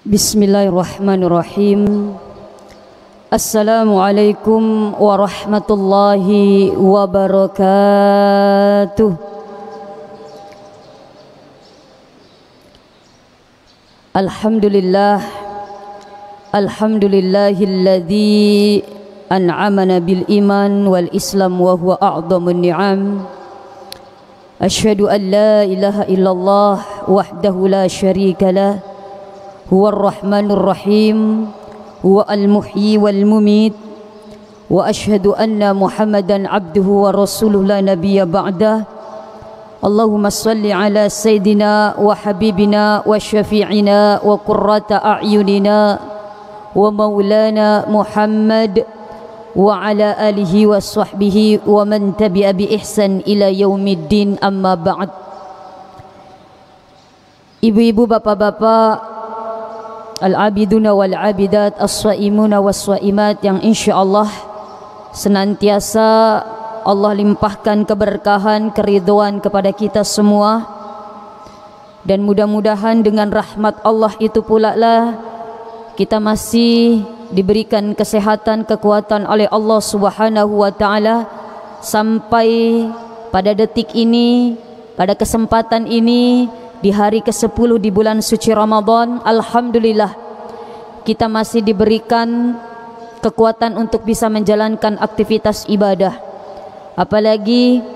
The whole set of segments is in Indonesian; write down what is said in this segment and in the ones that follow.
Bismillahirrahmanirrahim. Assalamualaikum warahmatullahi wabarakatuh. Alhamdulillah, alhamdulillahilladzi an'amana bil iman wal islam wa huwa a'dhamun ni'am. Asyhadu an la ilaha illallah wahdahu la syarika lah, huwar rahmanur rahim, huwa al-muhyi wal mumit, wa asyhadu anna Muhammadan abduhu wa rasuluhu la nabiyya ba'dah. Allahumma salli ala sayyidina wa habibina wa syafi'ina wa qurrata a'yunina wa maulana Muhammad wa ala alihi wa sahbihi wa man tabi'a bi ihsan ila yaumiddin, amma ba'd. Ibu-ibu, bapak-bapak, al-abiduna wal-abidat, as-saimuna was-saimat yang insyaallah senantiasa Allah limpahkan keberkahan, keridhaan kepada kita semua, dan mudah-mudahan dengan rahmat Allah itu pula lah kita masih diberikan kesehatan, kekuatan oleh Allah Subhanahu wa taala sampai pada detik ini, pada kesempatan ini, di hari ke-10 di bulan suci Ramadan. Alhamdulillah kita masih diberikan kekuatan untuk bisa menjalankan aktivitas ibadah, apalagi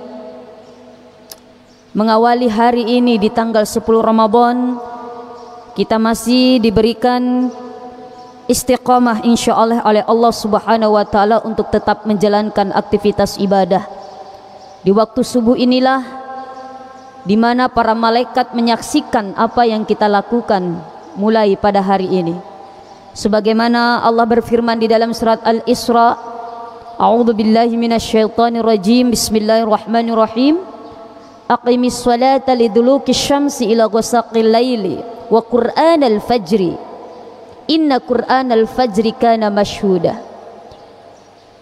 mengawali hari ini di tanggal 10 Ramadan kita masih diberikan istiqamah insyaallah oleh Allah Subhanahu wa taala untuk tetap menjalankan aktivitas ibadah. Di waktu subuh inilah di mana para malaikat menyaksikan apa yang kita lakukan mulai pada hari ini. Sebagaimana Allah berfirman di dalam surat Al-Isra, A'udzu billahi minasyaitonir rajim. Bismillahirrahmanirrahim. Aqimis sholata lidulukish syamsi ila ghasaqil laili wa qur'anal fajri. Inna qur'anal fajri kana masyhuda.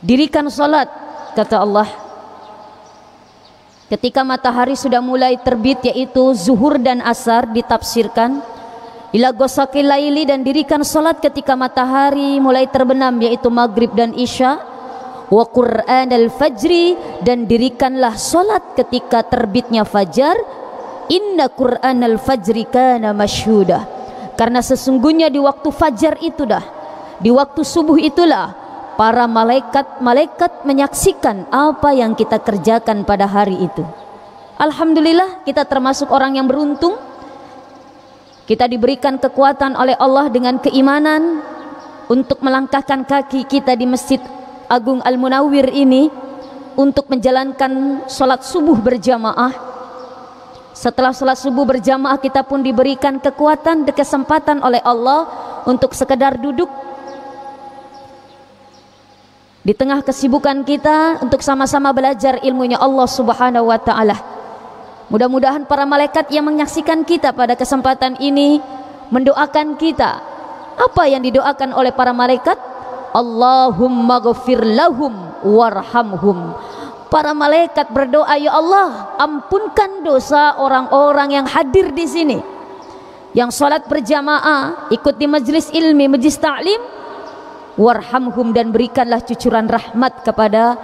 Dirikan salat, kata Allah, ketika matahari sudah mulai terbit, yaitu zuhur dan asar ditafsirkan, ila ghasaqil laili, dan dirikan salat ketika matahari mulai terbenam, yaitu maghrib dan isya, wa qur'anal fajri, dan dirikanlah salat ketika terbitnya fajar, inna qur'anal fajri kana masyhuda, karena sesungguhnya di waktu fajar itu dah, di waktu subuh itulah para malaikat menyaksikan apa yang kita kerjakan pada hari itu. Alhamdulillah kita termasuk orang yang beruntung. Kita diberikan kekuatan oleh Allah dengan keimanan untuk melangkahkan kaki kita di Masjid Agung Al-Munawwir ini untuk menjalankan sholat subuh berjamaah. Setelah sholat subuh berjamaah kita pun diberikan kekuatan dan kesempatan oleh Allah untuk sekedar duduk di tengah kesibukan kita untuk sama-sama belajar ilmunya Allah Subhanahu wa taala. Mudah-mudahan para malaikat yang menyaksikan kita pada kesempatan ini mendoakan kita. Apa yang didoakan oleh para malaikat? Allahumma ghfir lahum warhamhum. Para malaikat berdoa, ya Allah, ampunkan dosa orang-orang yang hadir di sini, yang salat berjamaah, ikut di majlis ilmi, majlis ta'lim. Warhamhum, dan berikanlah cucuran rahmat kepada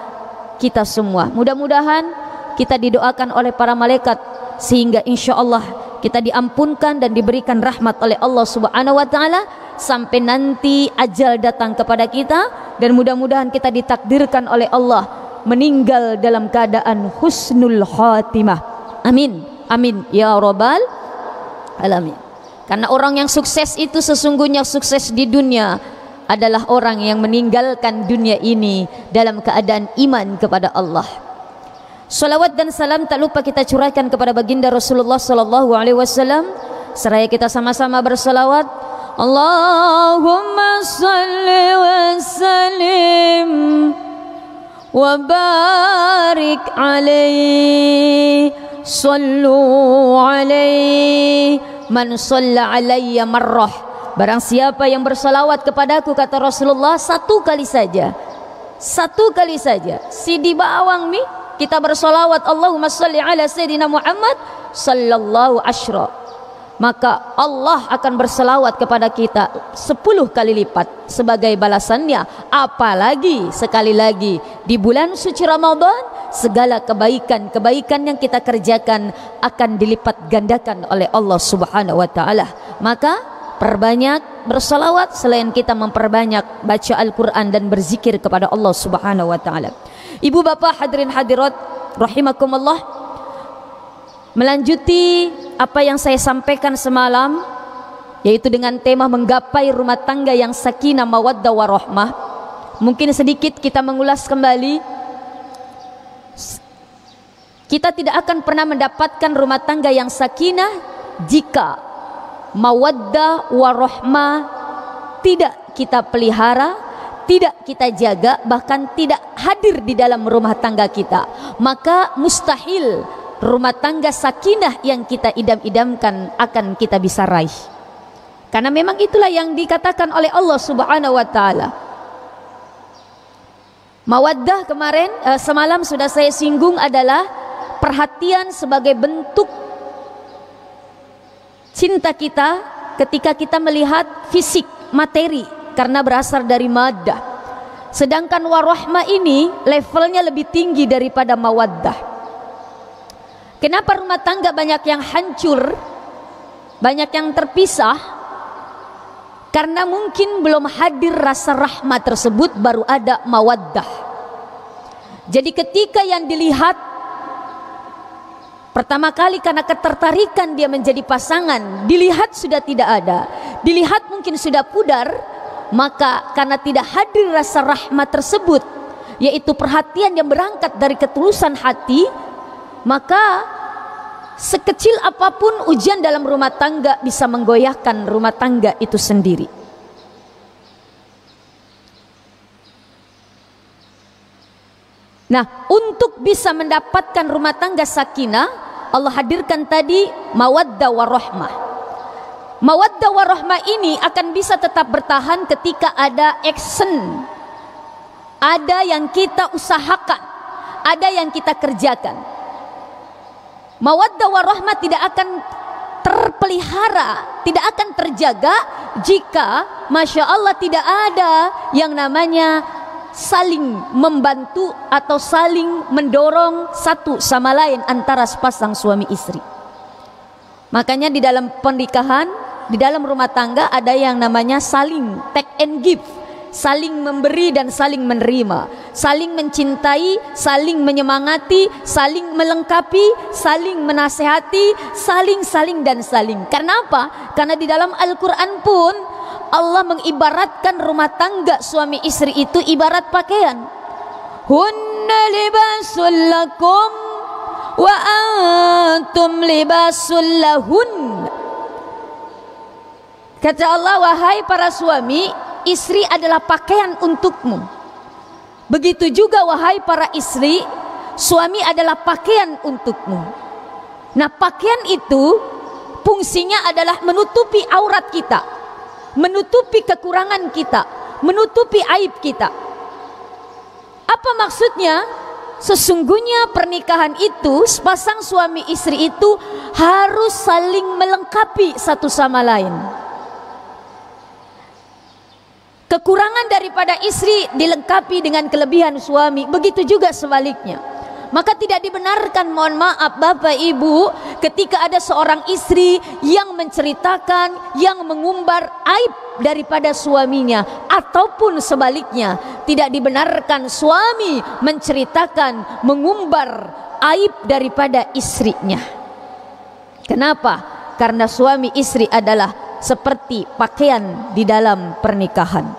kita semua. Mudah-mudahan kita didoakan oleh para malaikat sehingga insyaallah kita diampunkan dan diberikan rahmat oleh Allah Subhanahu wa taala sampai nanti ajal datang kepada kita, dan mudah-mudahan kita ditakdirkan oleh Allah meninggal dalam keadaan husnul khatimah. Amin, amin ya rabbal alamin. Karena orang yang sukses itu sesungguhnya sukses di dunia adalah orang yang meninggalkan dunia ini dalam keadaan iman kepada Allah. Salawat dan salam tak lupa kita curahkan kepada baginda Rasulullah sallallahu alaihi wasallam. Seraya kita sama-sama bersalawat. Allahumma salli wa sallim wa barik alaihi, sallu alaihi man shalla alayya marrah. Barang siapa yang bersalawat kepadaku, kata Rasulullah, satu kali saja, satu kali saja, sidi bawang nih kita bersalawat, Allahumma salli ala sayyidina Muhammad sallallahu asyra. maka Allah akan berselawat kepada kita 10 kali lipat sebagai balasannya. Apalagi sekali lagi di bulan suci Ramadan, segala kebaikan yang kita kerjakan akan dilipat gandakan oleh Allah Subhanahu wa taala. Maka perbanyak berselawat selain kita memperbanyak baca Al-Qur'an dan berzikir kepada Allah Subhanahu wa taala. Ibu bapak hadirin hadirat rahimakumullah, melanjuti apa yang saya sampaikan semalam, yaitu dengan tema menggapai rumah tangga yang sakinah mawaddah warahmah. Mungkin sedikit kita mengulas kembali. Kita tidak akan pernah mendapatkan rumah tangga yang sakinah jika mawaddah warahmah tidak kita pelihara, tidak kita jaga, bahkan tidak hadir di dalam rumah tangga kita. Maka mustahil rumah tangga sakinah yang kita idam-idamkan akan kita bisa raih. Karena memang itulah yang dikatakan oleh Allah Subhanahu wa taala. Mawaddah kemarin semalam sudah saya singgung adalah perhatian sebagai bentuk cinta kita ketika kita melihat fisik, materi, karena berasal dari maddah. Sedangkan warahmah ini levelnya lebih tinggi daripada mawaddah. Kenapa rumah tangga banyak yang hancur, banyak yang terpisah? Karena mungkin belum hadir rasa rahmat tersebut, baru ada mawaddah. Jadi ketika yang dilihat pertama kali karena ketertarikan dia menjadi pasangan, dilihat sudah tidak ada, dilihat mungkin sudah pudar, maka karena tidak hadir rasa rahmat tersebut, yaitu perhatian yang berangkat dari ketulusan hati, maka sekecil apapun ujian dalam rumah tangga bisa menggoyahkan rumah tangga itu sendiri. Nah, untuk bisa mendapatkan rumah tangga sakinah, Allah hadirkan tadi mawaddah warahmah. Mawaddah warahmah ini akan bisa tetap bertahan ketika ada action, ada yang kita usahakan, ada yang kita kerjakan. Mawaddah warahmah tidak akan terpelihara, tidak akan terjaga jika Masya Allah tidak ada yang namanya saling membantu atau saling mendorong satu sama lain antara sepasang suami istri. Makanya di dalam pernikahan, di dalam rumah tangga ada yang namanya saling take and give, saling memberi dan saling menerima, saling mencintai, saling menyemangati, saling melengkapi, saling menasehati, saling dan saling. Karena apa? Karena di dalam Al-Quran pun Allah mengibaratkan rumah tangga suami istri itu ibarat pakaian. Hunna libasul lakum wa antum libasul lahun. Kata Allah, wahai para suami, istri adalah pakaian untukmu. Begitu juga wahai para istri, suami adalah pakaian untukmu. Nah, pakaian itu fungsinya adalah menutupi aurat kita, menutupi kekurangan kita, menutupi aib kita. Apa maksudnya? Sesungguhnya pernikahan itu, sepasang suami istri itu harus saling melengkapi satu sama lain. Kekurangan daripada istri dilengkapi dengan kelebihan suami, begitu juga sebaliknya. Maka tidak dibenarkan, mohon maaf Bapak Ibu, ketika ada seorang istri yang menceritakan, yang mengumbar aib daripada suaminya, ataupun sebaliknya, tidak dibenarkan suami menceritakan, mengumbar aib daripada istrinya. Kenapa? Karena suami istri adalah seperti pakaian di dalam pernikahan.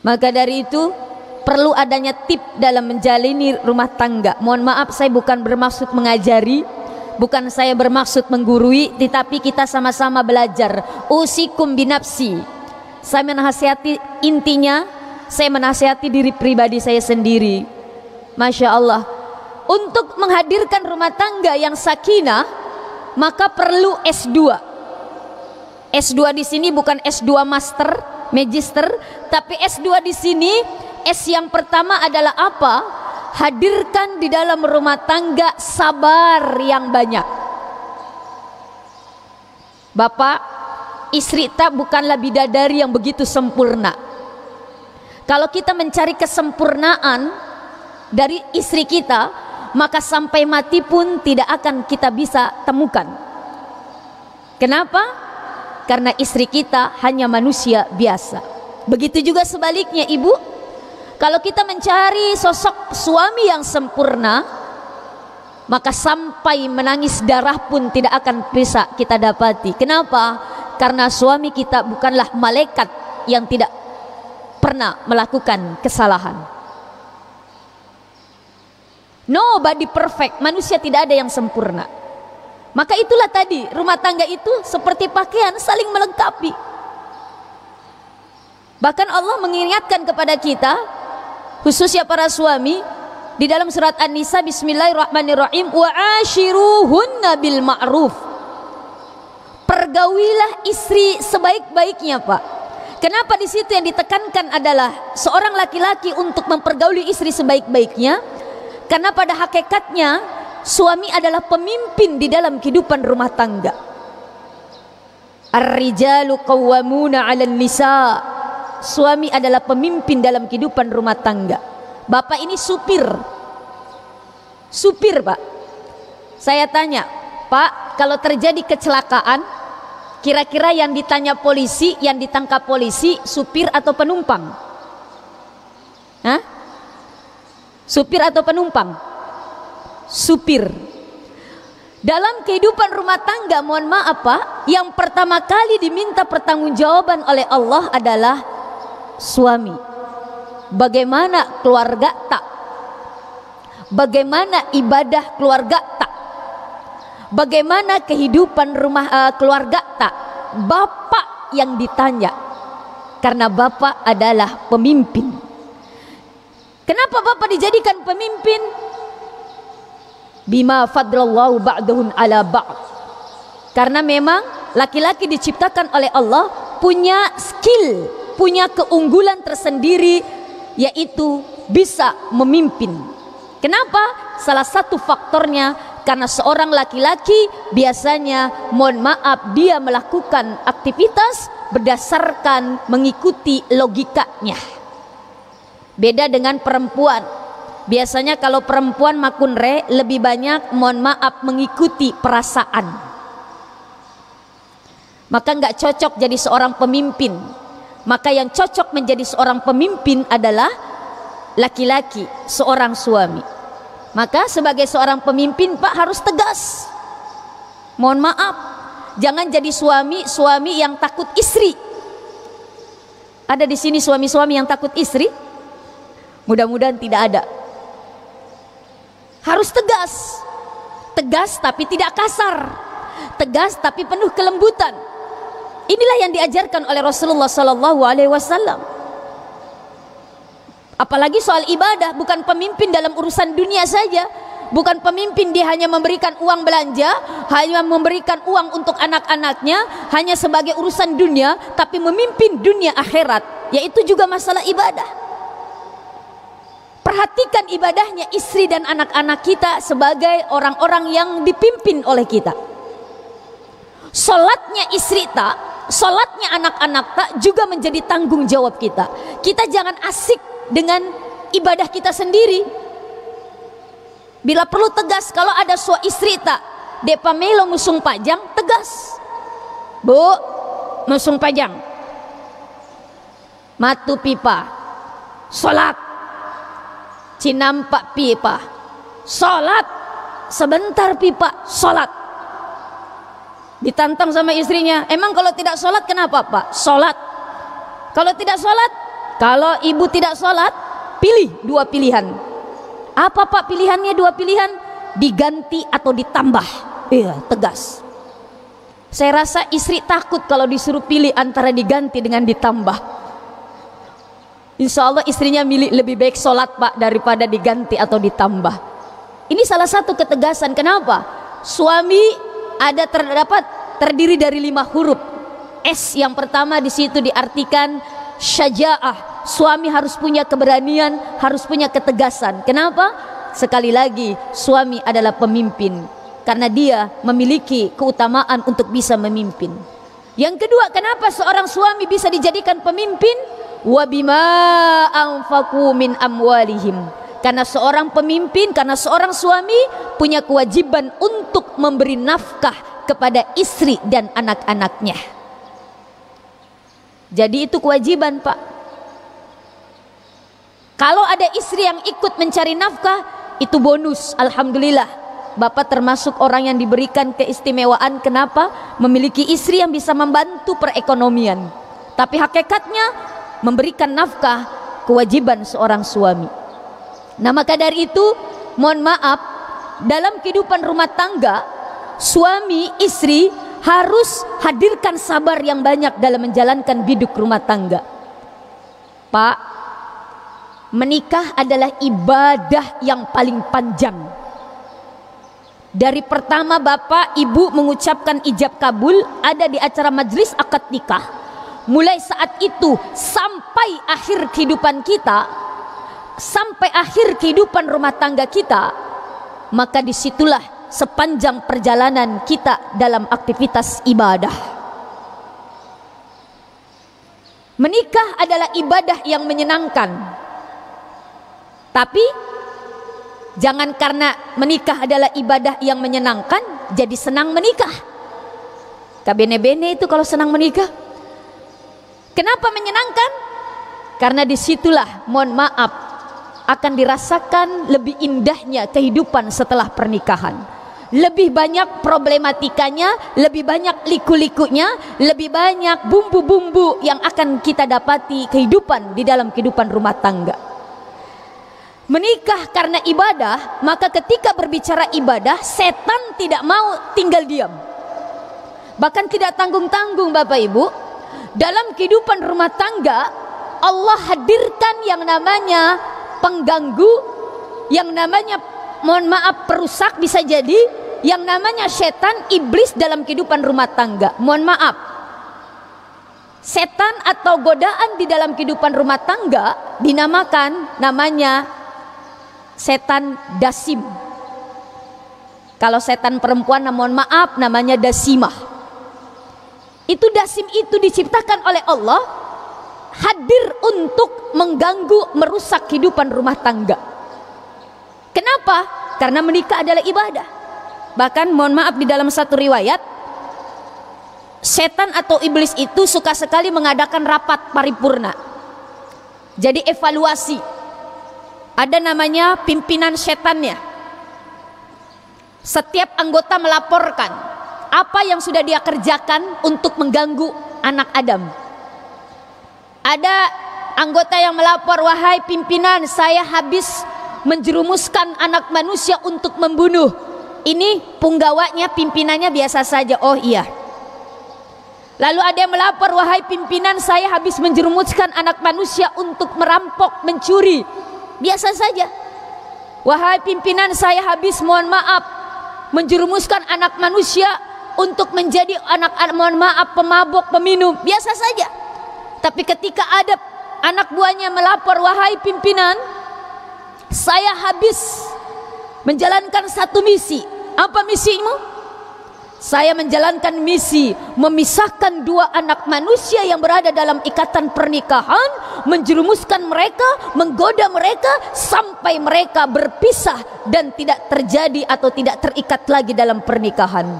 Maka dari itu perlu adanya tip dalam menjalani rumah tangga. Mohon maaf, saya bukan bermaksud mengajari, bukan saya bermaksud menggurui, tetapi kita sama-sama belajar. Usikum binafsi. Saya menasihati, intinya saya menasihati diri pribadi saya sendiri. Masya Allah, untuk menghadirkan rumah tangga yang sakinah, maka perlu S2. S2 di sini bukan S2 master, magister, tapi S2 di sini, S yang pertama adalah apa? Hadirkan di dalam rumah tangga sabar yang banyak. Bapak, istri kita bukanlah bidadari yang begitu sempurna. Kalau kita mencari kesempurnaan dari istri kita, maka sampai mati pun tidak akan kita bisa temukan. Kenapa? Karena istri kita hanya manusia biasa. Begitu juga sebaliknya, ibu. Kalau kita mencari sosok suami yang sempurna, maka sampai menangis darah pun tidak akan bisa kita dapati. Kenapa? Karena suami kita bukanlah malaikat yang tidak pernah melakukan kesalahan. Nobody perfect. Manusia tidak ada yang sempurna. Maka itulah tadi, rumah tangga itu seperti pakaian, saling melengkapi. Bahkan Allah mengingatkan kepada kita, khususnya para suami, di dalam surat An-Nisa, bismillahirrahmanirrahim, wa ashiruhunna bil ma'ruf. Pergaulilah istri sebaik-baiknya, Pak. Kenapa di situ yang ditekankan adalah seorang laki-laki untuk mempergauli istri sebaik-baiknya? Karena pada hakikatnya suami adalah pemimpin di dalam kehidupan rumah tangga. Ar-rijalu qawwamuna 'alan nisa. Suami adalah pemimpin dalam kehidupan rumah tangga. Bapak ini supir. Supir, Pak. Saya tanya, Pak, kalau terjadi kecelakaan, kira-kira yang ditanya polisi, yang ditangkap polisi, supir atau penumpang? Hah? Supir atau penumpang? Supir. Dalam kehidupan rumah tangga, mohon maaf Pak, yang pertama kali diminta pertanggungjawaban oleh Allah adalah suami. Bagaimana keluarga tak? Bagaimana ibadah keluarga tak? Bagaimana kehidupan rumah keluarga tak? Bapak yang ditanya, karena bapak adalah pemimpin. Kenapa bapak dijadikan pemimpin? Bima fadlallahu ba'dahum ala ba'd. Karena memang laki-laki diciptakan oleh Allah punya skill, punya keunggulan tersendiri, yaitu bisa memimpin. Kenapa? Salah satu faktornya karena seorang laki-laki biasanya, mohon maaf, dia melakukan aktivitas berdasarkan mengikuti logikanya. Beda dengan perempuan. Biasanya kalau perempuan makunre lebih banyak, mohon maaf, mengikuti perasaan. Maka nggak cocok jadi seorang pemimpin. Maka yang cocok menjadi seorang pemimpin adalah laki-laki, seorang suami. Maka sebagai seorang pemimpin Pak harus tegas. Mohon maaf, jangan jadi suami yang takut istri. Ada di sini suami-suami yang takut istri? Mudah-mudahan tidak ada. Harus tegas. Tegas tapi tidak kasar. Tegas tapi penuh kelembutan. Inilah yang diajarkan oleh Rasulullah SAW. Apalagi soal ibadah, bukan pemimpin dalam urusan dunia saja. Bukan pemimpin dia hanya memberikan uang belanja, hanya memberikan uang untuk anak-anaknya, hanya sebagai urusan dunia, tapi memimpin dunia akhirat, yaitu juga masalah ibadah. Perhatikan ibadahnya istri dan anak-anak kita sebagai orang-orang yang dipimpin oleh kita. Salatnya istri tak, salatnya anak-anak tak juga menjadi tanggung jawab kita. Kita jangan asik dengan ibadah kita sendiri. Bila perlu tegas, kalau ada suami istri tak depa melo musung pajang, tegas. Bu, musung pajang, matu pipa, salat, cinampak pipa, salat, sebentar pipa, salat. Ditantang sama istrinya, emang kalau tidak salat kenapa Pak? Salat. Kalau tidak salat, kalau ibu tidak sholat, pilih dua pilihan. Apa Pak pilihannya? Dua pilihan, diganti atau ditambah. Iya, tegas. Saya rasa istri takut kalau disuruh pilih antara diganti dengan ditambah. Insya Allah istrinya milih lebih baik sholat Pak daripada diganti atau ditambah. Ini salah satu ketegasan. Kenapa? Suami ada terdiri dari 5 huruf. S yang pertama di situ diartikan syaja'ah. Suami harus punya keberanian, harus punya ketegasan. Kenapa? Sekali lagi, suami adalah pemimpin. karena dia memiliki keutamaan untuk bisa memimpin. Yang kedua, kenapa seorang suami bisa dijadikan pemimpin? Wa bima anfaqu min amwalihim. Karena seorang pemimpin, karena seorang suami punya kewajiban untuk memberi nafkah kepada istri dan anak-anaknya. Jadi itu kewajiban, Pak. Kalau ada istri yang ikut mencari nafkah, itu bonus. Alhamdulillah, Bapak termasuk orang yang diberikan keistimewaan. Kenapa? Memiliki istri yang bisa membantu perekonomian. Tapi hakikatnya memberikan nafkah kewajiban seorang suami. Nah, maka dari itu, mohon maaf, dalam kehidupan rumah tangga, suami istri harus hadirkan sabar yang banyak dalam menjalankan hidup rumah tangga. Pak, menikah adalah ibadah yang paling panjang. Dari pertama Bapak Ibu mengucapkan ijab kabul, ada di acara majelis akad nikah, mulai saat itu sampai akhir kehidupan kita, sampai akhir kehidupan rumah tangga kita, maka disitulah sepanjang perjalanan kita dalam aktivitas ibadah. Menikah adalah ibadah yang menyenangkan. Tapi jangan karena menikah adalah ibadah yang menyenangkan jadi senang menikah. Kabene-bene itu kalau senang menikah. Kenapa menyenangkan? Karena disitulah, mohon maaf, akan dirasakan lebih indahnya kehidupan setelah pernikahan. Lebih banyak problematikanya, lebih banyak liku-likunya, lebih banyak bumbu-bumbu yang akan kita dapati kehidupan di dalam kehidupan rumah tangga. Menikah karena ibadah, maka ketika berbicara ibadah, setan tidak mau tinggal diam. Bahkan tidak tanggung-tanggung, Bapak Ibu. Dalam kehidupan rumah tangga, Allah hadirkan yang namanya pengganggu, yang namanya, mohon maaf, perusak bisa jadi, yang namanya setan, iblis dalam kehidupan rumah tangga. Mohon maaf, setan atau godaan di dalam kehidupan rumah tangga dinamakan namanya setan dasim. Kalau setan perempuan, mohon maaf, namanya dasimah. Itu dasim itu diciptakan oleh Allah, hadir untuk mengganggu, merusak kehidupan rumah tangga. Kenapa? Karena menikah adalah ibadah. Bahkan mohon maaf, di dalam satu riwayat, setan atau iblis itu suka sekali mengadakan rapat paripurna. Jadi evaluasi. Ada namanya pimpinan setannya. Setiap anggota melaporkan apa yang sudah dia kerjakan untuk mengganggu anak Adam. Ada anggota yang melapor, wahai pimpinan, saya habis menjerumuskan anak manusia untuk membunuh. Ini punggawanya, pimpinannya biasa saja. Oh iya. Lalu ada yang melapor, wahai pimpinan, saya habis menjerumuskan anak manusia untuk merampok, mencuri. Biasa saja. Wahai pimpinan, saya habis, mohon maaf, menjerumuskan anak manusia untuk menjadi mohon maaf, pemabok, peminum. Biasa saja. Tapi ketika ada anak buahnya melapor, wahai pimpinan, saya habis menjalankan satu misi. Apa misimu? Saya menjalankan misi memisahkan dua anak manusia yang berada dalam ikatan pernikahan, menjerumuskan mereka, menggoda mereka sampai mereka berpisah dan tidak terjadi atau tidak terikat lagi dalam pernikahan.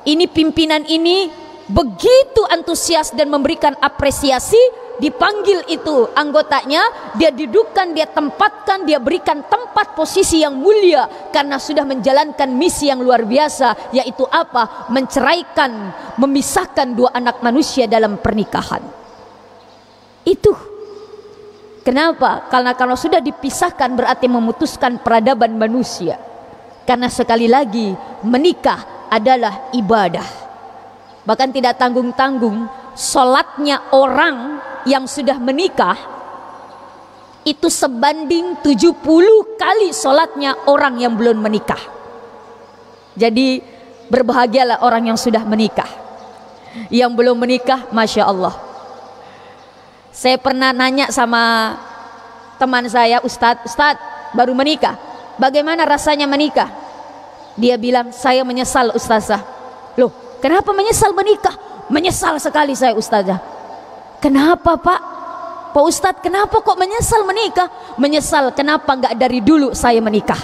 Ini pimpinan ini begitu antusias dan memberikan apresiasi. Dipanggil itu anggotanya, dia dudukkan, dia tempatkan, dia berikan tempat posisi yang mulia karena sudah menjalankan misi yang luar biasa, yaitu apa? Menceraikan, memisahkan dua anak manusia dalam pernikahan. Itu kenapa? Karena kalau sudah dipisahkan berarti memutuskan peradaban manusia. Karena sekali lagi, menikah adalah ibadah. Bahkan tidak tanggung-tanggung, sholatnya orang yang sudah menikah itu sebanding 70 kali sholatnya orang yang belum menikah. Jadi berbahagialah orang yang sudah menikah. Yang belum menikah, Masya Allah. Saya pernah nanya sama teman saya, Ustadz baru menikah, bagaimana rasanya menikah? Dia bilang, saya menyesal ustazah. Loh, kenapa menyesal menikah? Menyesal sekali saya ustazah. Kenapa pak? Pak Ustadz, kenapa kok menyesal menikah? Menyesal kenapa nggak dari dulu saya menikah?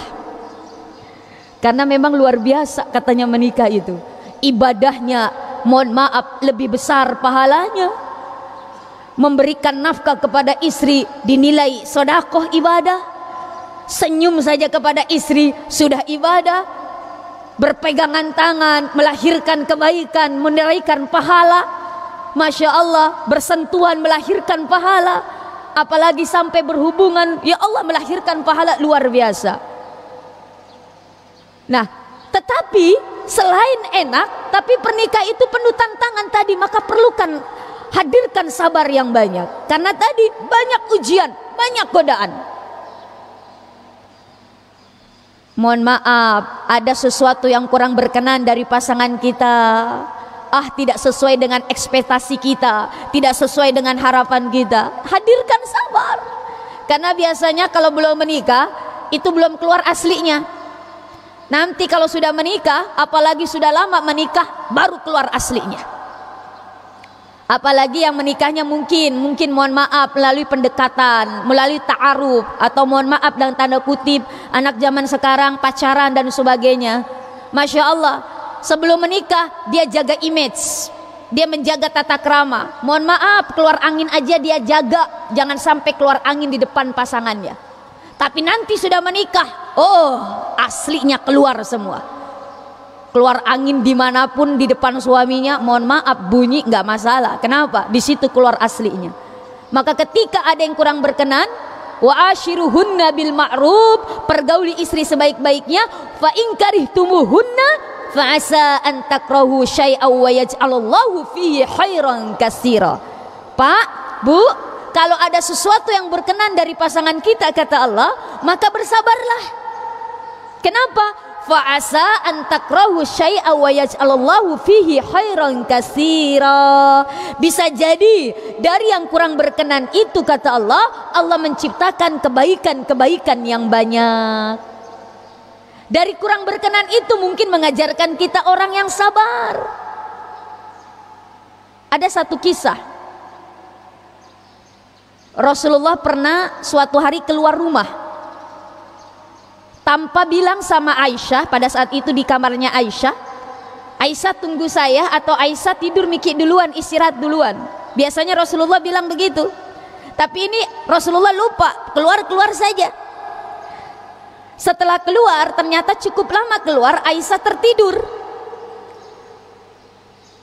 Karena memang luar biasa katanya menikah itu. Ibadahnya, mohon maaf, lebih besar pahalanya. Memberikan nafkah kepada istri dinilai sedekah ibadah. Senyum saja kepada istri sudah ibadah. Berpegangan tangan melahirkan kebaikan, menunaikan pahala. Masya Allah, bersentuhan melahirkan pahala. Apalagi sampai berhubungan, ya Allah, melahirkan pahala luar biasa. Nah, tetapi selain enak, tapi pernikahan itu penuh tantangan tadi. Maka perlukan hadirkan sabar yang banyak. Karena tadi banyak ujian, banyak godaan. Mohon maaf, ada sesuatu yang kurang berkenan dari pasangan kita. Tidak sesuai dengan ekspektasi kita, tidak sesuai dengan harapan kita. Hadirkan sabar. Karena biasanya kalau belum menikah, itu belum keluar aslinya. Nanti kalau sudah menikah, apalagi sudah lama menikah, baru keluar aslinya. Apalagi yang menikahnya mungkin mohon maaf melalui pendekatan, melalui ta'aruf, atau mohon maaf dalam tanda kutip anak zaman sekarang pacaran dan sebagainya. Masya Allah, sebelum menikah dia jaga image, dia menjaga tata krama. Mohon maaf, keluar angin aja dia jaga, jangan sampai keluar angin di depan pasangannya. Tapi nanti sudah menikah, aslinya keluar semua. Keluar angin dimanapun di depan suaminya, mohon maaf, bunyi nggak masalah. Kenapa? Di situ keluar aslinya. Maka ketika ada yang kurang berkenan, wa ashiruhunna bil ma'ruf, pergauli istri sebaik-baiknya. Fa in karihtumuhunna fa asa an takrahu syai'an wa yaj'alallahu fihi khairan katsira. Pak, Bu, kalau ada sesuatu yang berkenan dari pasangan kita, kata Allah, maka bersabarlah. Kenapa? Fa'asa an takrahu syai'a wa yaj'alallahu fihi khairan katsira. Bisa jadi dari yang kurang berkenan itu, kata Allah, Allah menciptakan kebaikan-kebaikan yang banyak. Dari kurang berkenan itu mungkin mengajarkan kita orang yang sabar. Ada satu kisah. Rasulullah pernah suatu hari keluar rumah tanpa bilang sama Aisyah. Pada saat itu di kamarnya Aisyah, Aisyah tunggu saya, atau Aisyah tidur mikir duluan, istirahat duluan. Biasanya Rasulullah bilang begitu. Tapi ini Rasulullah lupa, keluar saja. Setelah keluar, ternyata cukup lama keluar, Aisyah tertidur.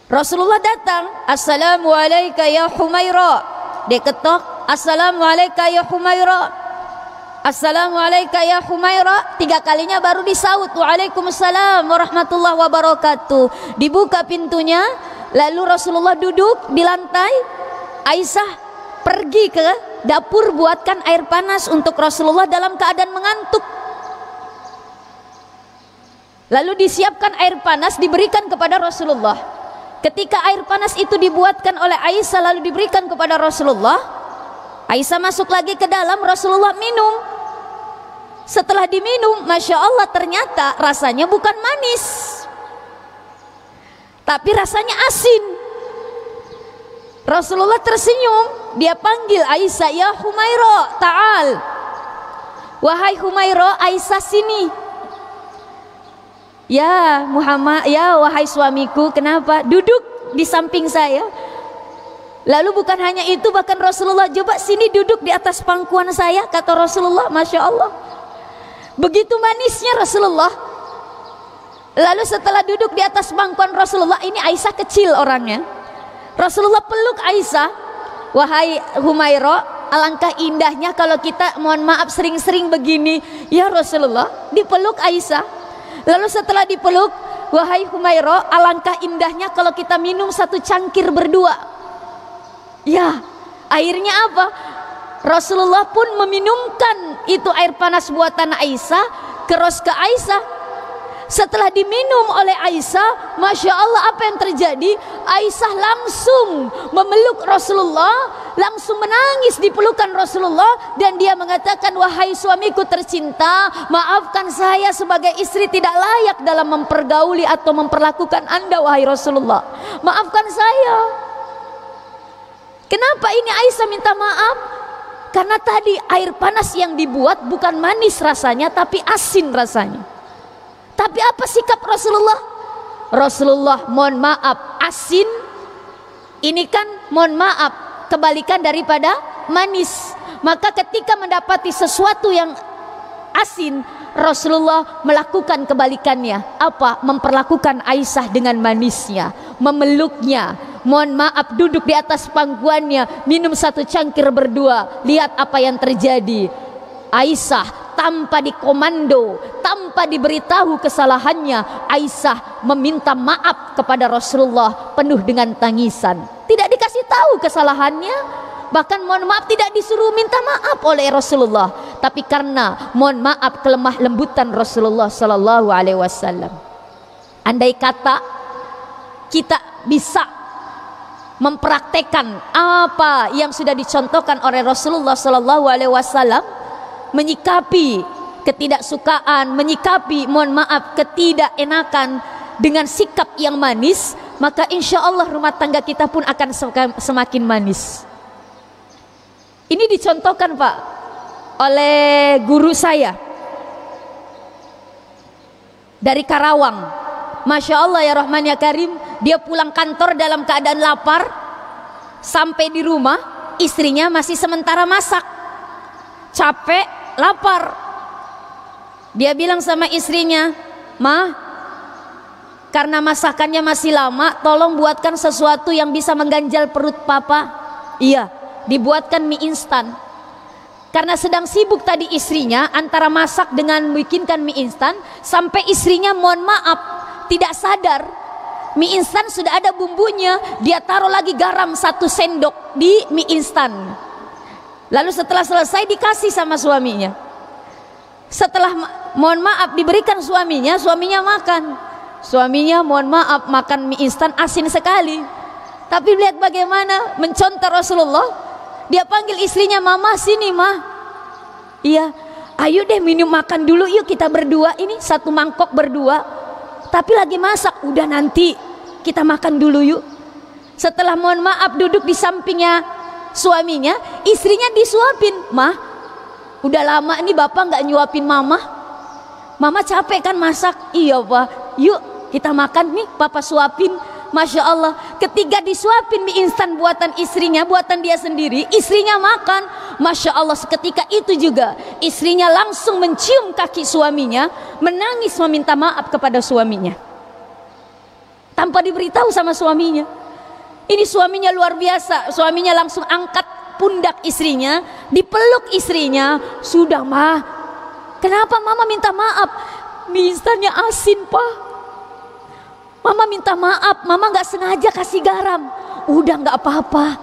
Rasulullah datang, assalamualaikum ya Humaira. Dia ketok, assalamualaikum ya Humaira. Assalamualaikum ya Humaira. 3 kalinya baru disaut, waalaikumsalam warahmatullahi wabarakatuh. Dibuka pintunya, lalu Rasulullah duduk di lantai. Aisyah pergi ke dapur buatkan air panas untuk Rasulullah dalam keadaan mengantuk. Lalu disiapkan air panas, diberikan kepada Rasulullah. Ketika air panas itu dibuatkan oleh Aisyah lalu diberikan kepada Rasulullah, Aisyah masuk lagi ke dalam, Rasulullah minum. Setelah diminum, Masya Allah, ternyata rasanya bukan manis, tapi rasanya asin. Rasulullah tersenyum, dia panggil Aisyah, ya Humaira, ta'al. Wahai Humaira, Aisyah sini. Ya Muhammad, ya wahai suamiku, kenapa? Duduk di samping saya. Lalu bukan hanya itu, bahkan Rasulullah, coba sini duduk di atas pangkuan saya, kata Rasulullah. Masya Allah, begitu manisnya Rasulullah. Lalu setelah duduk di atas pangkuan Rasulullah, ini Aisyah kecil orangnya, Rasulullah peluk Aisyah. Wahai Humaira, alangkah indahnya kalau kita, mohon maaf, sering-sering begini ya Rasulullah, dipeluk Aisyah. Lalu setelah dipeluk, wahai Humaira, alangkah indahnya kalau kita minum 1 cangkir berdua. Ya, akhirnya apa? Rasulullah pun meminumkan itu air panas buatan Aisyah, keros ke Aisyah. Setelah diminum oleh Aisyah, Masya Allah, apa yang terjadi? Aisyah langsung memeluk Rasulullah, langsung menangis di pelukan Rasulullah, dan dia mengatakan, wahai suamiku tercinta, maafkan saya sebagai istri tidak layak dalam mempergauli atau memperlakukan Anda wahai Rasulullah. Maafkan saya. Kenapa ini Aisyah minta maaf? Karena tadi air panas yang dibuat bukan manis rasanya, tapi asin rasanya. Tapi apa sikap Rasulullah? Rasulullah mohon maaf, asin ini kan mohon maaf kebalikan daripada manis. Maka ketika mendapati sesuatu yang asin, Rasulullah melakukan kebalikannya. Apa? Memperlakukan Aisyah dengan manisnya, memeluknya, mohon maaf duduk di atas pangkuannya, minum satu cangkir berdua. Lihat apa yang terjadi. Aisyah tanpa dikomando, tanpa diberitahu kesalahannya, Aisyah meminta maaf kepada Rasulullah penuh dengan tangisan. Tidak dikasih tahu kesalahannya, bahkan mohon maaf tidak disuruh minta maaf oleh Rasulullah, tapi karena mohon maaf kelemah lembutan Rasulullah sallallahu alaihi wasallam. Andai kata kita bisa mempraktekkan apa yang sudah dicontohkan oleh Rasulullah sallallahu alaihi wasallam, menyikapi ketidaksukaan, menyikapi mohon maaf ketidakenakan dengan sikap yang manis, maka insya Allah rumah tangga kita pun akan semakin manis. Ini dicontohkan Pak oleh guru saya dari Karawang. Masya Allah ya Rahman ya Karim, dia pulang kantor dalam keadaan lapar, sampai di rumah istrinya masih sementara masak, capek, lapar. Dia bilang sama istrinya, "Ma, karena masakannya masih lama, tolong buatkan sesuatu yang bisa mengganjal perut papa." Iya, dibuatkan mie instan. Karena sedang sibuk tadi istrinya antara masak dengan bikinkan mie instan, sampai istrinya mohon maaf tidak sadar mie instan sudah ada bumbunya. Dia taruh lagi garam 1 sendok di mie instan. Lalu setelah selesai dikasih sama suaminya. Setelah mohon maaf diberikan suaminya, suaminya makan. Suaminya mohon maaf makan mie instan asin sekali. Tapi lihat bagaimana mencontoh Rasulullah. Dia panggil istrinya, "Mama sini mah." Iya, ayo deh minum makan dulu yuk kita berdua, ini 1 mangkok berdua. Tapi lagi masak, udah nanti kita makan dulu yuk. Setelah mohon maaf duduk di sampingnya suaminya, istrinya disuapin, "Mah, udah lama nih bapak nggak nyuapin mama. Mama capek kan masak." "Iya Pak, yuk kita makan nih, papa suapin." Masya Allah, ketika disuapin mie instan buatan istrinya, buatan dia sendiri, istrinya makan. Masya Allah, seketika itu juga istrinya langsung mencium kaki suaminya, menangis meminta maaf kepada suaminya tanpa diberitahu sama suaminya. Ini suaminya luar biasa. Suaminya langsung angkat pundak istrinya, dipeluk istrinya. "Sudah mah, kenapa mama minta maaf? Mie instannya asin Pak. Mama minta maaf, mama nggak sengaja kasih garam." "Udah nggak apa-apa,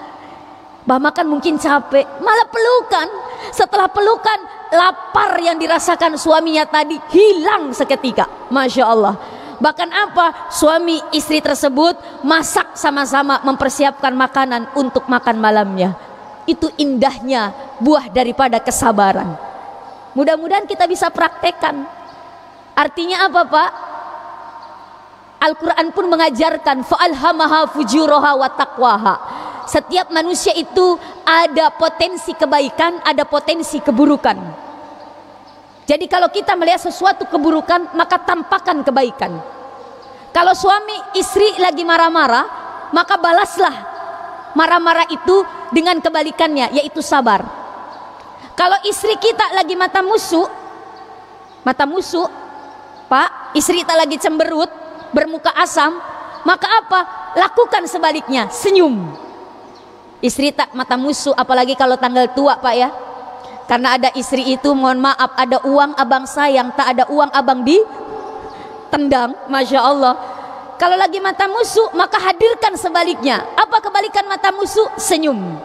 mama kan mungkin capek." Malah pelukan. Setelah pelukan, lapar yang dirasakan suaminya tadi hilang seketika. Masya Allah. Bahkan apa? Suami istri tersebut masak sama-sama, mempersiapkan makanan untuk makan malamnya. Itu indahnya buah daripada kesabaran. Mudah-mudahan kita bisa praktekkan. Artinya apa Pak? Al-Quran pun mengajarkan, fa'alhamaha fujuraha wa taqwaha. Setiap manusia itu ada potensi kebaikan, ada potensi keburukan. Jadi kalau kita melihat sesuatu keburukan, maka tampakkan kebaikan. Kalau suami istri lagi marah-marah, maka balaslah marah-marah itu dengan kebalikannya, yaitu sabar. Kalau istri kita lagi mata musuh, Pak, istri kita lagi cemberut, bermuka asam, maka apa? Lakukan sebaliknya, senyum. Istri tak mata musuh, apalagi kalau tanggal tua Pak ya. Karena ada istri itu mohon maaf, ada uang abang sayang, tak ada uang abang ditendang. Masya Allah. Kalau lagi mata musuh, maka hadirkan sebaliknya. Apa kebalikan mata musuh? Senyum.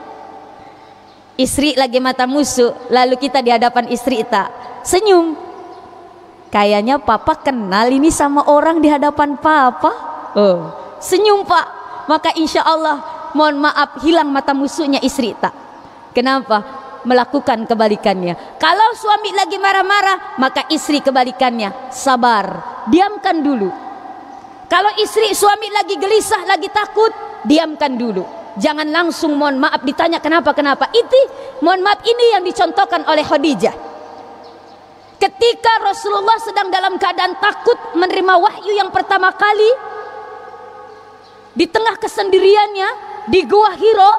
Istri lagi mata musuh, lalu kita di hadapan istri tak senyum. Kayaknya papa kenal ini sama orang di hadapan papa. Senyum Pak. Maka insya Allah mohon maaf, hilang mata musuhnya istri tak. Kenapa? Melakukan kebalikannya. Kalau suami lagi marah-marah, maka istri kebalikannya, sabar, diamkan dulu. Kalau suami lagi gelisah, lagi takut, diamkan dulu. Jangan langsung mohon maaf ditanya kenapa. Itu mohon maaf, ini yang dicontohkan oleh Khadijah. Ketika Rasulullah sedang dalam keadaan takut menerima wahyu yang pertama kali, di tengah kesendiriannya di Gua Hiro,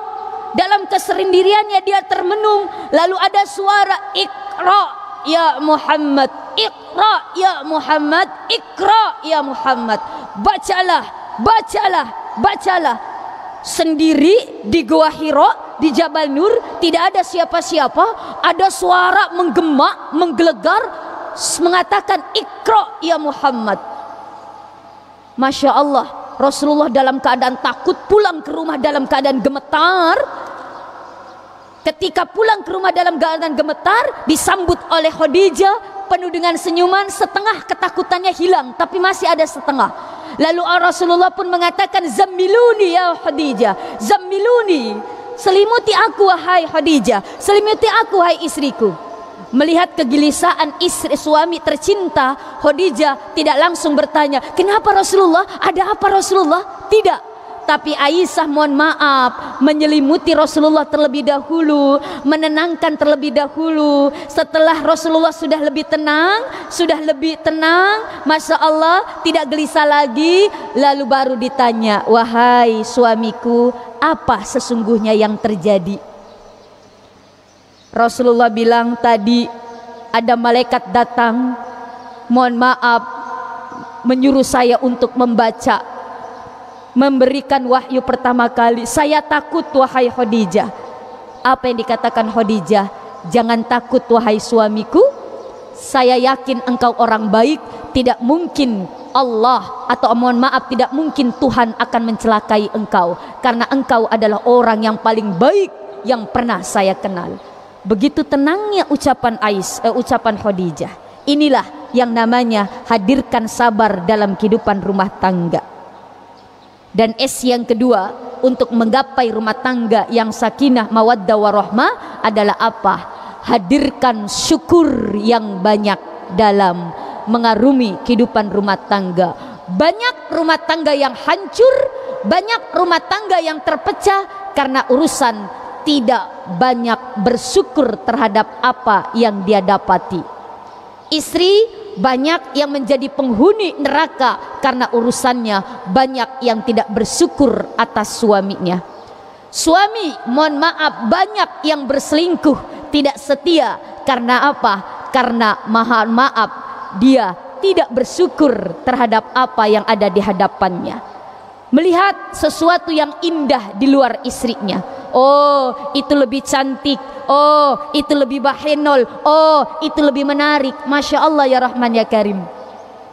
dalam kesendiriannya dia termenung, lalu ada suara, Iqra ya Muhammad, Iqra ya Muhammad, Iqra ya Muhammad, bacalah, bacalah, bacalah. Sendiri di Gua Hiro, di Jabal Nur, tidak ada siapa-siapa, ada suara menggema, menggelegar, mengatakan Iqra ya Muhammad. Masya Allah, Rasulullah dalam keadaan takut pulang ke rumah dalam keadaan gemetar. Ketika pulang ke rumah dalam keadaan gemetar, disambut oleh Khadijah penuh dengan senyuman. Setengah ketakutannya hilang, tapi masih ada setengah. Lalu Rasulullah pun mengatakan, zammiluni ya Khadijah, zammiluni, selimuti aku wahai Khadijah, selimuti aku wahai istriku. Melihat kegelisahan istri suami tercinta, Khadijah tidak langsung bertanya, kenapa Rasulullah? Ada apa Rasulullah? Tidak. Tapi Aisyah mohon maaf menyelimuti Rasulullah terlebih dahulu, menenangkan terlebih dahulu. Setelah Rasulullah sudah lebih tenang, Masya Allah, tidak gelisah lagi, lalu baru ditanya, wahai suamiku, apa sesungguhnya yang terjadi? Rasulullah bilang, tadi ada malaikat datang, mohon maaf, menyuruh saya untuk membaca, memberikan wahyu pertama kali. Saya takut wahai Khadijah. Apa yang dikatakan Khadijah? Jangan takut wahai suamiku, saya yakin engkau orang baik. Tidak mungkin Allah, atau mohon maaf, tidak mungkin Tuhan akan mencelakai engkau, karena engkau adalah orang yang paling baik yang pernah saya kenal. Begitu tenangnya ucapan Khadijah. Inilah yang namanya hadirkan sabar dalam kehidupan rumah tangga. Dan yang kedua untuk menggapai rumah tangga yang sakinah, mawaddah warahmah adalah apa? Hadirkan syukur yang banyak dalam mengarungi kehidupan rumah tangga. Banyak rumah tangga yang hancur, banyak rumah tangga yang terpecah karena urusan tidak banyak bersyukur terhadap apa yang dia dapati. Istri banyak yang menjadi penghuni neraka karena urusannya banyak yang tidak bersyukur atas suaminya. Suami mohon maaf banyak yang berselingkuh, tidak setia karena apa? Karena mohon maaf dia tidak bersyukur terhadap apa yang ada di hadapannya. Melihat sesuatu yang indah di luar istrinya, oh itu lebih cantik, oh itu lebih bahenol, oh itu lebih menarik. Masya Allah ya Rahman ya Karim.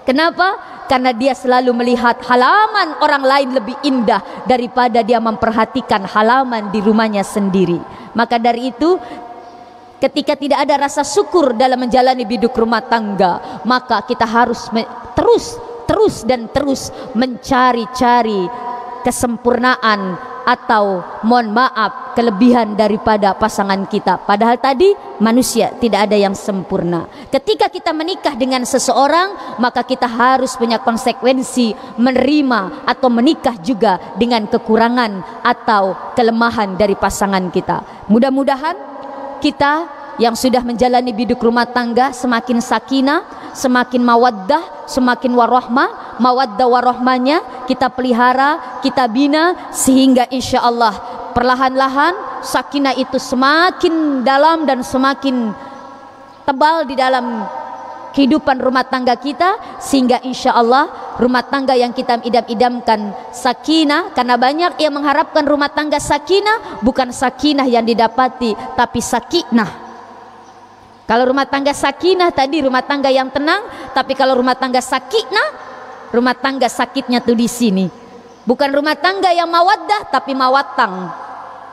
Kenapa? Karena dia selalu melihat halaman orang lain lebih indah daripada dia memperhatikan halaman di rumahnya sendiri. Maka dari itu, ketika tidak ada rasa syukur dalam menjalani hidup rumah tangga, maka kita harus terus mencari-cari kesempurnaan atau mohon maaf kelebihan daripada pasangan kita. Padahal tadi manusia tidak ada yang sempurna. Ketika kita menikah dengan seseorang, maka kita harus punya konsekuensi menerima atau menikah juga dengan kekurangan atau kelemahan dari pasangan kita. Mudah-mudahan kita yang sudah menjalani hidup rumah tangga semakin sakinah, semakin mawaddah, semakin warahmah. Mawaddah warahmahnya kita pelihara, kita bina, sehingga insya Allah perlahan-lahan sakinah itu semakin dalam dan semakin tebal di dalam kehidupan rumah tangga kita, sehingga insya Allah rumah tangga yang kita idam-idamkan sakinah. Karena banyak yang mengharapkan rumah tangga sakinah, bukan sakinah yang didapati, tapi sakinah. Kalau rumah tangga sakinah tadi rumah tangga yang tenang, tapi kalau rumah tangga sakinah, rumah tangga sakitnya tuh di sini. Bukan rumah tangga yang mawaddah, tapi mawatang.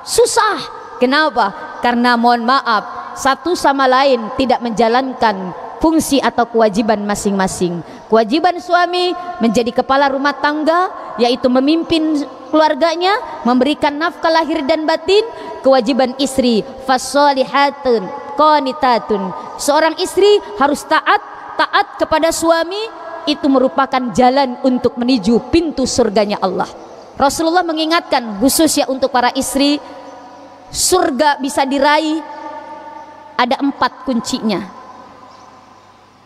Susah. Kenapa? Karena mohon maaf, satu sama lain tidak menjalankan fungsi atau kewajiban masing-masing. Kewajiban suami menjadi kepala rumah tangga, yaitu memimpin keluarganya, memberikan nafkah lahir dan batin. Kewajiban istri, fasolihatun qanitatun, seorang istri harus taat kepada suami. Itu merupakan jalan untuk menuju pintu surganya Allah. Rasulullah mengingatkan khususnya untuk para istri, surga bisa diraih ada 4 kuncinya.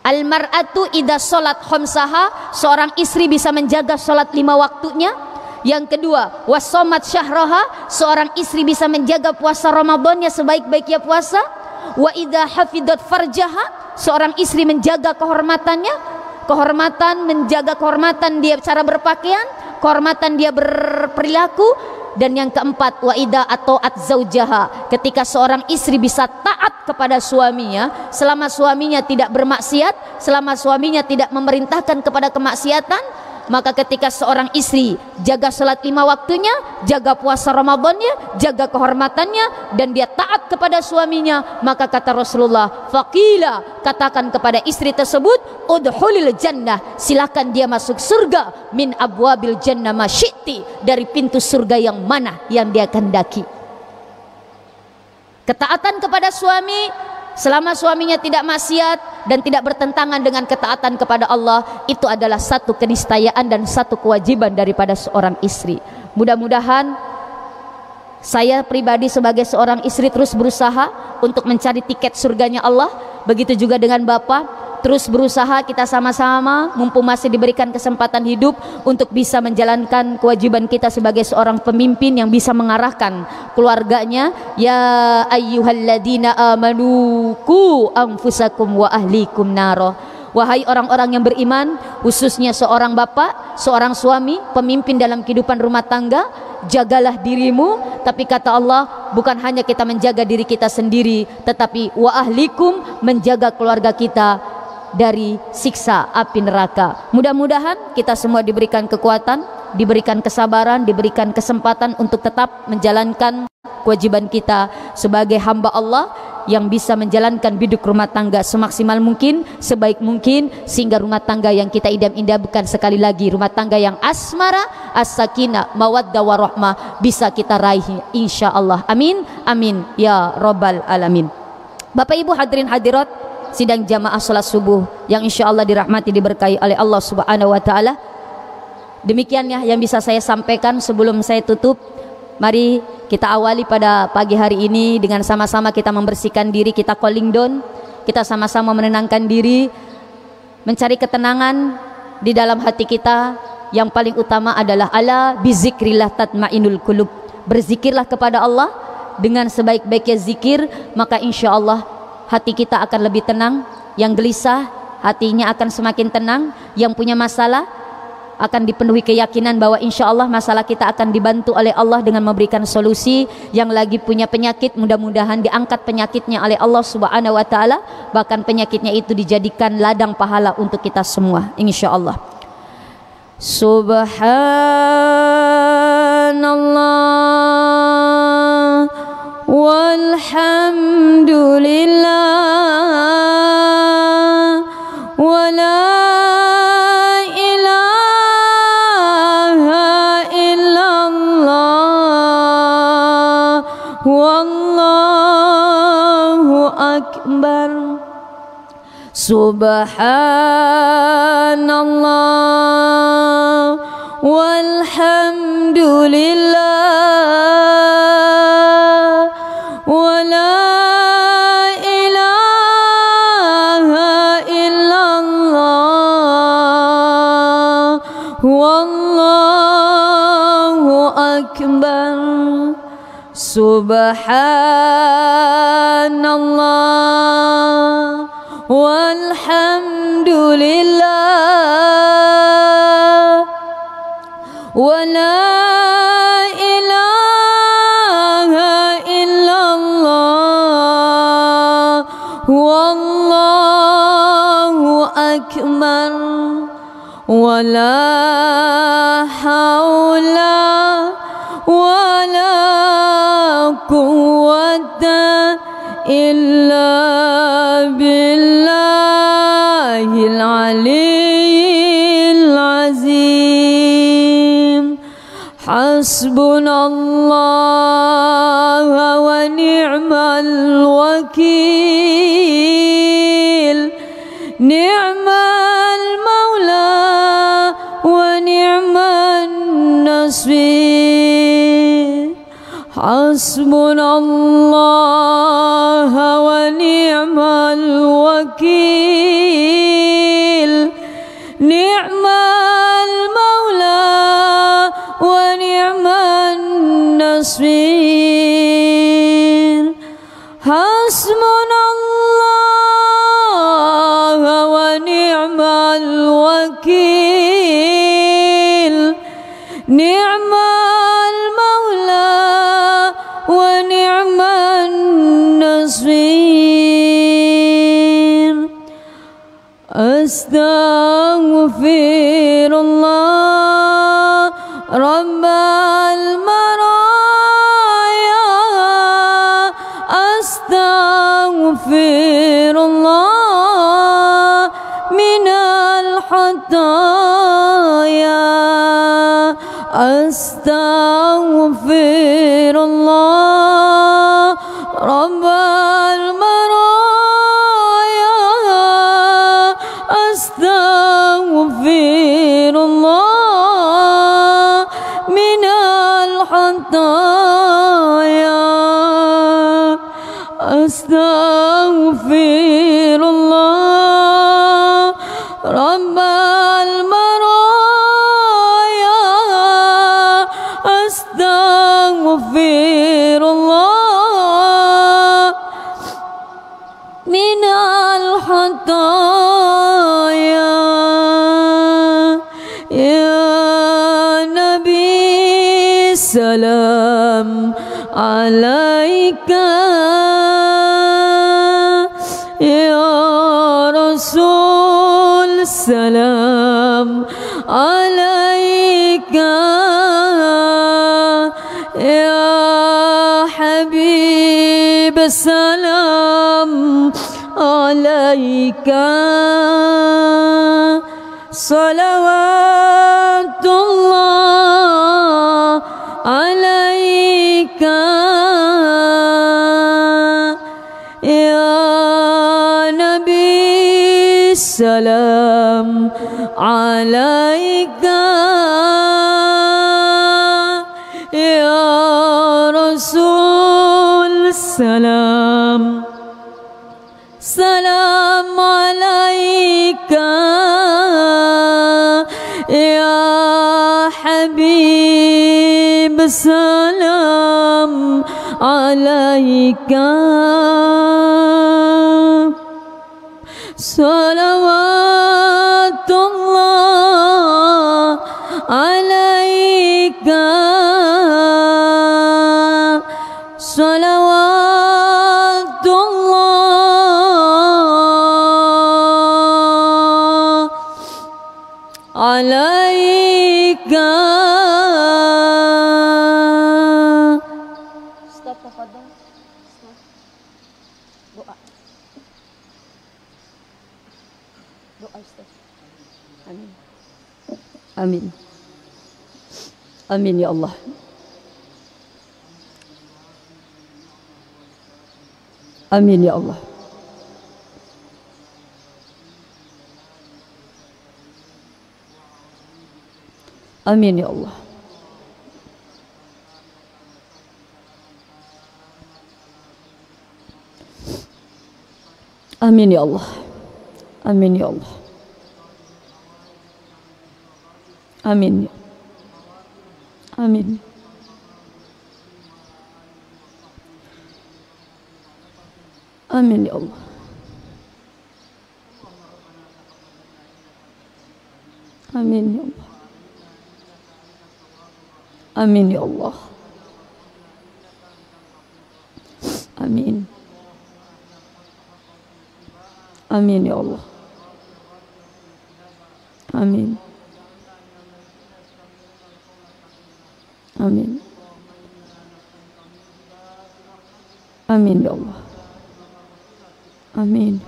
Al-mar'atu idza sholat khamsaha, seorang istri bisa menjaga sholat 5 waktunya. Yang kedua, wasomat syahraha, seorang istri bisa menjaga puasa Ramadannya sebaik-baiknya puasa. Wa idza hafidhat farjaha, seorang istri menjaga kehormatannya, menjaga kehormatan dia cara berpakaian, kehormatan dia berperilaku. Dan yang keempat, wa idza ata'at zaujaha, ketika seorang istri bisa taat kepada suaminya selama suaminya tidak bermaksiat, selama suaminya tidak memerintahkan kepada kemaksiatan. Maka ketika seorang istri jaga salat 5 waktunya, jaga puasa Ramadannya, jaga kehormatannya, dan dia taat kepada suaminya, maka kata Rasulullah, faqila, katakan kepada istri tersebut, udhulil jannah, silakan dia masuk surga, min abwabil jannah masyiti, dari pintu surga yang mana yang dia kehendaki. Ketaatan kepada suami selama suaminya tidak maksiat dan tidak bertentangan dengan ketaatan kepada Allah, itu adalah satu keniscayaan dan satu kewajiban daripada seorang istri. Mudah-mudahan saya pribadi sebagai seorang istri terus berusaha untuk mencari tiket surganya Allah. Begitu juga dengan Bapak, terus berusaha kita sama-sama mumpung masih diberikan kesempatan hidup untuk bisa menjalankan kewajiban kita sebagai seorang pemimpin yang bisa mengarahkan keluarganya. Ya ayyuhalladzina amanu qu anfusakum wa ahlikum naro. Wahai orang-orang yang beriman, khususnya seorang bapak, seorang suami, pemimpin dalam kehidupan rumah tangga, jagalah dirimu. Tapi kata Allah, bukan hanya kita menjaga diri kita sendiri, tetapi wa ahlikum, menjaga keluarga kita dari siksa api neraka. Mudah-mudahan kita semua diberikan kekuatan, diberikan kesabaran, diberikan kesempatan untuk tetap menjalankan kewajiban kita sebagai hamba Allah yang bisa menjalankan hidup rumah tangga semaksimal mungkin, sebaik mungkin, sehingga rumah tangga yang kita idam-idamkan, sekali lagi, rumah tangga yang asmara, as-sakinah, mawaddah warahmah, bisa kita raih insyaallah. Amin, amin ya rabbal alamin. Bapak Ibu hadirin hadirat sidang jamaah salat subuh yang insyaallah dirahmati diberkahi oleh Allah Subhanahu wa taala. Demikiannya yang bisa saya sampaikan sebelum saya tutup. Mari kita awali pada pagi hari ini dengan sama-sama kita membersihkan diri, kita calling down, kita sama-sama menenangkan diri, mencari ketenangan di dalam hati kita. Yang paling utama adalah ala bizikrillah tatmainul qulub. Berzikirlah kepada Allah dengan sebaik-baiknya zikir, maka insya Allah hati kita akan lebih tenang. Yang gelisah hatinya akan semakin tenang, yang punya masalah akan dipenuhi keyakinan bahwa insya Allah masalah kita akan dibantu oleh Allah dengan memberikan solusi. Yang lagi punya penyakit, mudah-mudahan diangkat penyakitnya oleh Allah Subhanahu wa taala, bahkan penyakitnya itu dijadikan ladang pahala untuk kita semua insya Allah. Subhanallah walhamdulillah wala wallahu akbar. Subhanallah walhamdulillah wala ilaha illallah wallahu akbar. Subhanallah walhamdulillah wala ilaha illallah wallahu akbar. Wala haula wala quwwata illa billahil aliyyil azim. Hasbunallah wa ni'mal wakil, ni'mal maula wa ni'man nasir. Hasbunallah wa ni'mal wakil, ni'mal maula wa ni'man nasir. Hasbunallah wa ni'mal wakil, ni'mal maula wa ni'man nasir. Astaghfirullah Rabbal maraya, astaghfirullah minal hataya, astaghfirullah Rabbal maraya, astaghfirullah minal hataya, astaghfirullah Rabbal maraya, astaghfirullah minal hataya. Ya Nabi salam alaika, ya Rasul salam alaika, ya Habib salam alaika. Salawatullah alaika, ya Nabi salam alaika, ya Rasul salam salam alaika, ya Habib salam alaika. Salawatullah alaika, salawatullah alaika. Stop, tafadhal. Stop. Doa. Doa, Ustaz. Amin. Amin. Amin ya Allah. Amin ya Allah. Amin ya Allah. Amin ya Allah. Amin ya Allah. Amin. Amin. Amin ya Allah. Amin ya Allah. Amin ya Allah. Amin. Amin ya Allah. Amin. Amin. Amin ya Allah. Amin.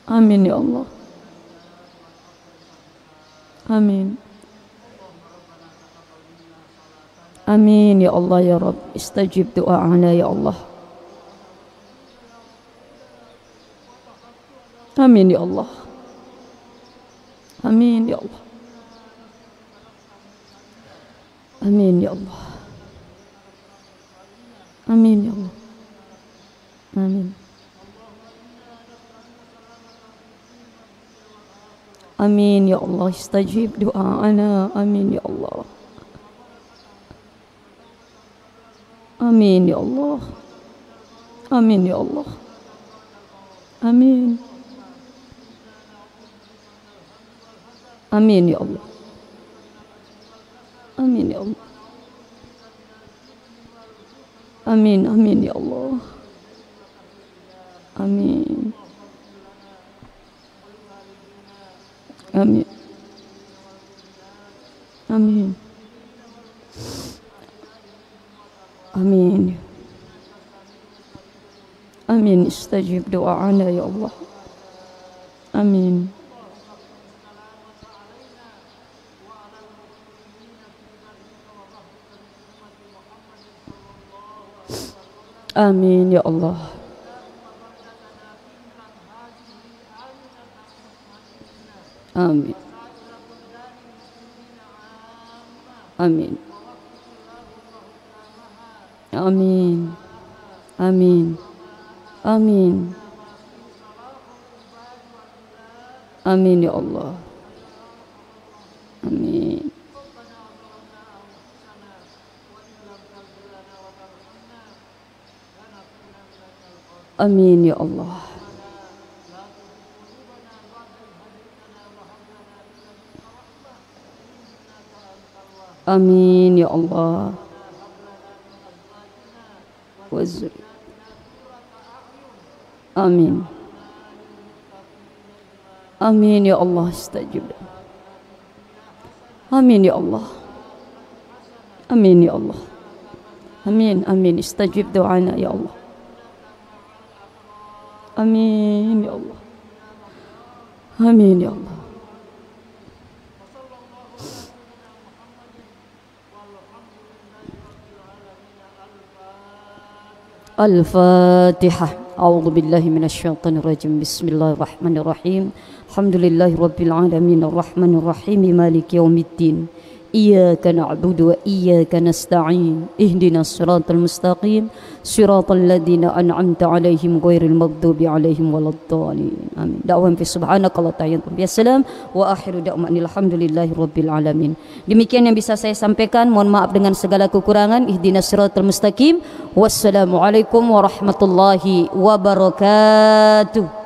Amin ya Allah. Amin. Amin ya Allah ya Rabb, istajib doa'ana ya Allah. Amin ya Allah. Amin ya Allah. Amin ya Allah. Amin ya Allah. Amin. Amin ya Allah, istajib doa'ana. Amin ya Allah. Amin ya Allah. Amin ya Allah. Amin. Amin ya Allah. Amin ya Allah. Amin, amin ya Allah. Amin. Amin. Amin. Amin. Amin. Istajib doa'ana ya Allah. Amin. Amin ya Allah. Amin. Amin. Amin. Amin. Amin. Amin ya Allah. Amin. Amin ya Allah. Amin ya Allah. Amin. Amin ya Allah, istajib. Amin ya Allah. Amin ya Allah. Amin, amin, istajib doa'ana ya Allah. Amin ya Allah. Amin ya Allah. Al-Fatihah. A'udzu billahi minasyaitonir rajim. Bismillahirrahmanirrahim. Alhamdulillahi rabbil alamin arrahmanir rahim maliki yaumiddin. Iyyaka na'budu wa iyyaka nasta'in. Ihdinas siratal mustaqim. Siratal ladzina an'amta 'alaihim ghairil maghdubi 'alaihim waladdallin. Amin. Da'wan fi subhanakallah ta'ala bi salam wa akhiru da'wan alhamdulillahi rabbil alamin. Demikian yang bisa saya sampaikan. Mohon maaf dengan segala kekurangan. Ihdinas siratal mustaqim. Wassalamualaikum warahmatullahi wabarakatuh.